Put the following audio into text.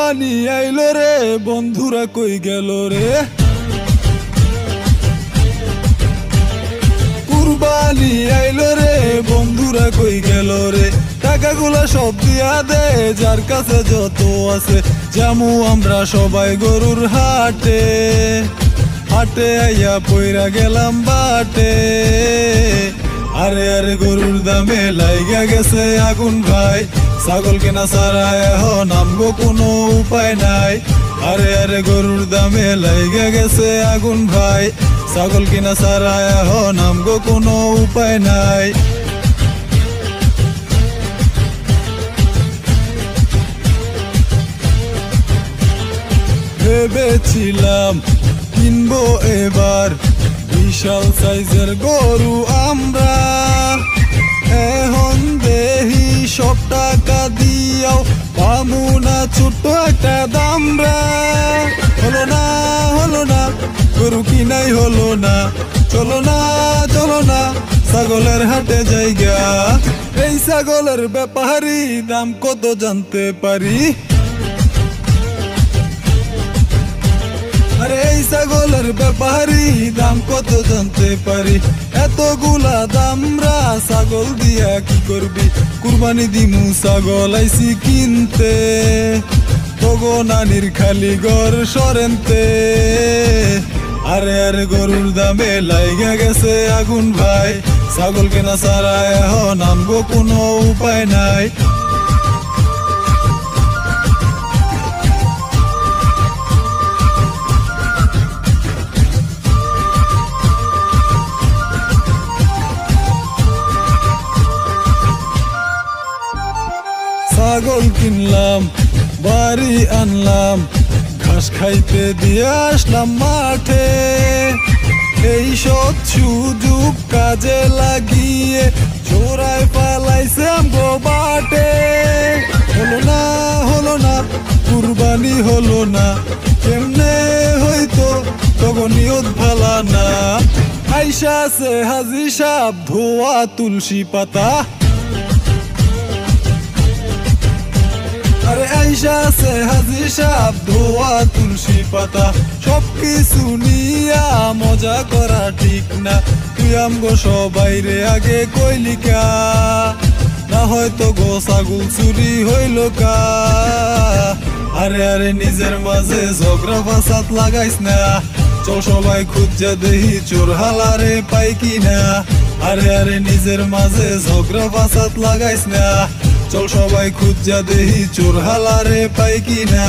কুরবানি আইলো রে, বন্ধুরা কই গেল রে? কুরবানি আইলো রে, বন্ধুরা কই গেল রে? টাকাগুলা সব দিয়া দে, যার কাছে যত আছে। জামু আমরা সবাই গরুর হাটে, হাটে আইয়া পইরা গেলাম বাটে। আরে আরে গরুর দামে লাইগা গেছে আগুন ভাই, ছাগল কেনা ছাড়া এখন নামবো কোনো উপায় নাই। আরে আরে গরুর দামে লাইগা গেছে আগুন ভাই, ছাগল কেনা ছাড়া এখন নামবো কোনো উপায় নাই। ভেবেছিলাম কিনবো এবার বিশাল সাইজের গরু আমরা, এখন দেহি সব টাকা দিয়াও পামু না ছোট্ট একটা দামরা। হলো না হলো না, গরু কিনাই হলো না। চলো না চলো না, ছাগলের হাটে জায়গা। এই ছাগলের ব্যাপারী দাম কত জানতে পারি? আরে এই ছাগলের ব্যাপারী দাম কত জানতে পারি? এতগুলা দামরা ছাগল দিয়া কি করবি? কুরবানি দিমু ছাগল আইছি কিনতে, তগো নানির খালি ঘর সরেনতে। আরে আরে গরুর দামে লাইগা গেছে আগুন ভাই, ছাগল কেনা ছাড়া এখন নামবো কোনো উপায় নাই। ছাগল কিনলাম, বাড়ি আনলাম, ঘাস খাইতে দিয়ে আসলাম মাঠে। এই সব সুযোগ কাজে লাগিয়ে চোরাই পালাইছে আমগো বাটে। হলো না হলো না, কুরবানি হলো না, কেমনে হইতো তখন নিয়ত ভালা না। আইসা আছে হাজি সাহেব ধোয়া তুলসী পাতা। আরে আইসা আছে হাজি সাহেব ধোয়া তুলসী পাতা। সবকিছু নিয়া মজা করা ঠিক না, তুই আমগো সবাই রে আগে কইলিকা। না হয়তো গো ছাগল চুরি হইল কা। আরে আরে নিজের মাঝে ঝগড়া ফাসাদ লাগাইস না, চল সবাই খুঁজা দেহি চোর হালারে পাই কিনা। আরে আরে নিজের মাঝে ঝগড়া ফাসাদ লাগাইস না, চল সবাই খুঁজা দেহি চোর হালারে পাই কিনা।